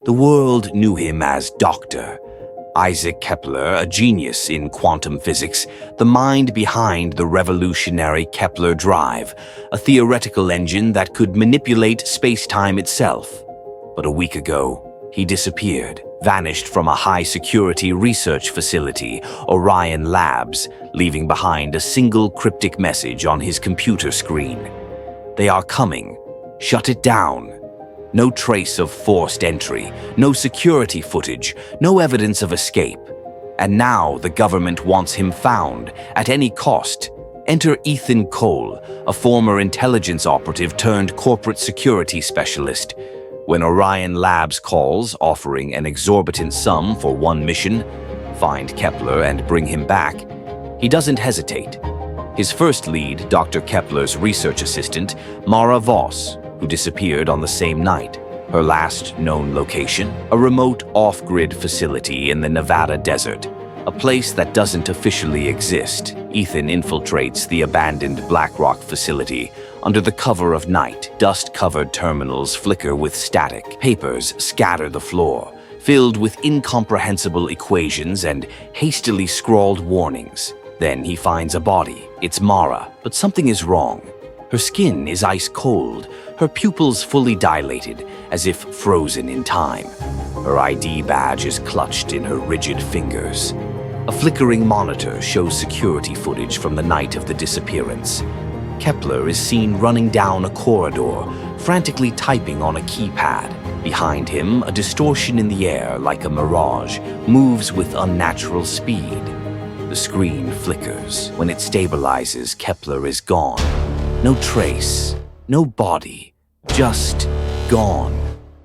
The world knew him as Dr. Isaac Kepler, a genius in quantum physics, the mind behind the revolutionary Kepler Drive, a theoretical engine that could manipulate space-time itself. But a week ago, he disappeared, vanished from a high-security research facility, Orion Labs, leaving behind a single cryptic message on his computer screen. "They are coming. Shut it down." No trace of forced entry, no security footage, no evidence of escape. And now the government wants him found, at any cost. Enter Ethan Cole, a former intelligence operative turned corporate security specialist. When Orion Labs calls, offering an exorbitant sum for one mission, find Kepler and bring him back, he doesn't hesitate. His first lead, Dr. Kepler's research assistant, Mara Voss, who disappeared on the same night. Her last known location, a remote off-grid facility in the Nevada desert, a place that doesn't officially exist. Ethan infiltrates the abandoned Blackrock facility. Under the cover of night, dust-covered terminals flicker with static. Papers scatter the floor, filled with incomprehensible equations and hastily scrawled warnings. Then he finds a body. It's Mara, but something is wrong. Her skin is ice cold, her pupils fully dilated, as if frozen in time. Her ID badge is clutched in her rigid fingers. A flickering monitor shows security footage from the night of the disappearance. Kepler is seen running down a corridor, frantically typing on a keypad. Behind him, a distortion in the air, like a mirage, moves with unnatural speed. The screen flickers. When it stabilizes, Kepler is gone. No trace, no body, just gone.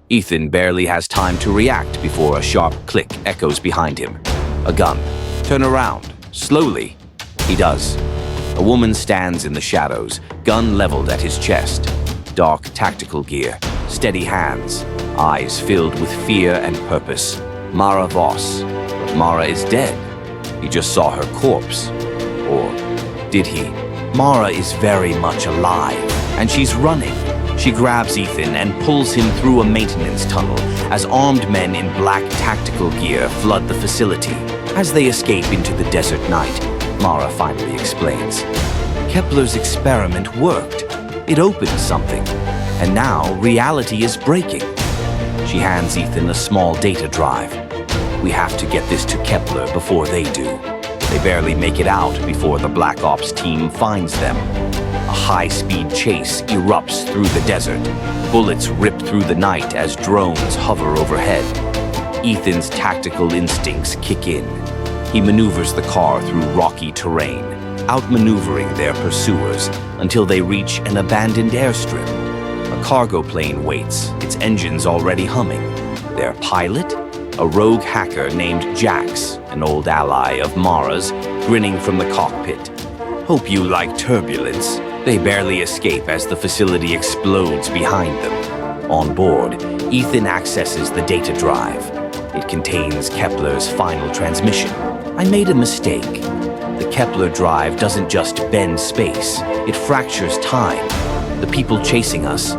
Ethan barely has time to react before a sharp click echoes behind him. A gun. Turn around, slowly. He does. A woman stands in the shadows, gun leveled at his chest. Dark tactical gear, steady hands, eyes filled with fear and purpose. Mara Voss. But Mara is dead. He just saw her corpse. Or did he? Mara is very much alive, and she's running. She grabs Ethan and pulls him through a maintenance tunnel as armed men in black tactical gear flood the facility. As they escape into the desert night, Mara finally explains. Kepler's experiment worked. It opened something, and now reality is breaking. She hands Ethan a small data drive. We have to get this to Kepler before they do. They barely make it out before the Black Ops team finds them. A high-speed chase erupts through the desert. Bullets rip through the night as drones hover overhead. Ethan's tactical instincts kick in. He maneuvers the car through rocky terrain, outmaneuvering their pursuers until they reach an abandoned airstrip. A cargo plane waits, its engines already humming. Their pilot? A rogue hacker named Jax, an old ally of Mara's, grinning from the cockpit. Hope you like turbulence. They barely escape as the facility explodes behind them. On board, Ethan accesses the data drive. It contains Kepler's final transmission. I made a mistake. The Kepler Drive doesn't just bend space, it fractures time. The people chasing us,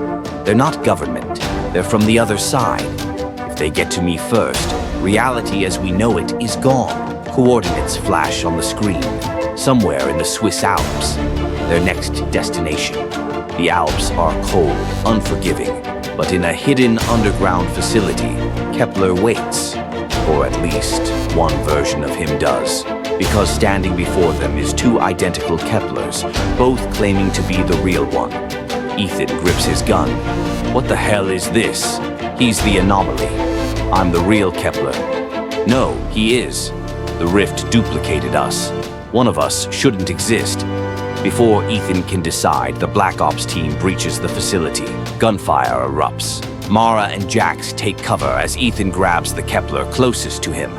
they're not government, they're from the other side. If they get to me first, reality as we know it is gone. Coordinates flash on the screen, somewhere in the Swiss Alps. Their next destination. The Alps are cold, unforgiving, but in a hidden underground facility, Kepler waits. Or at least, one version of him does. Because standing before them is two identical Keplers, both claiming to be the real one. Ethan grips his gun. What the hell is this? He's the anomaly. I'm the real Kepler. No, he is. The rift duplicated us. One of us shouldn't exist. Before Ethan can decide, the Black Ops team breaches the facility. Gunfire erupts. Mara and Jax take cover as Ethan grabs the Kepler closest to him.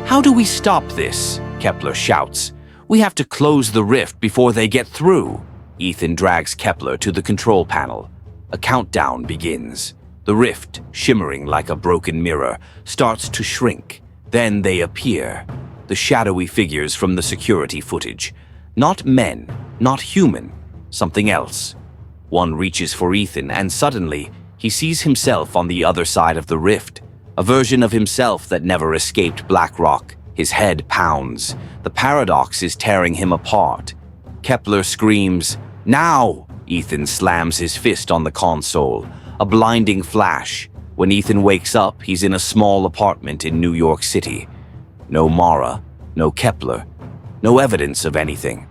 How do we stop this? Kepler shouts. We have to close the rift before they get through. Ethan drags Kepler to the control panel. A countdown begins. The rift, shimmering like a broken mirror, starts to shrink. Then they appear. The shadowy figures from the security footage. Not men, not human, something else. One reaches for Ethan, and suddenly, he sees himself on the other side of the rift. A version of himself that never escaped Blackrock. His head pounds. The paradox is tearing him apart. Kepler screams, "Now!" Ethan slams his fist on the console. A blinding flash. When Ethan wakes up, he's in a small apartment in New York City. No Mara, no Kepler, no evidence of anything.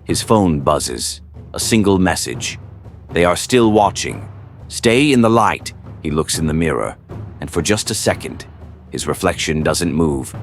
His phone buzzes. A single message. They are still watching. Stay in the light. He looks in the mirror, and for just a second, his reflection doesn't move.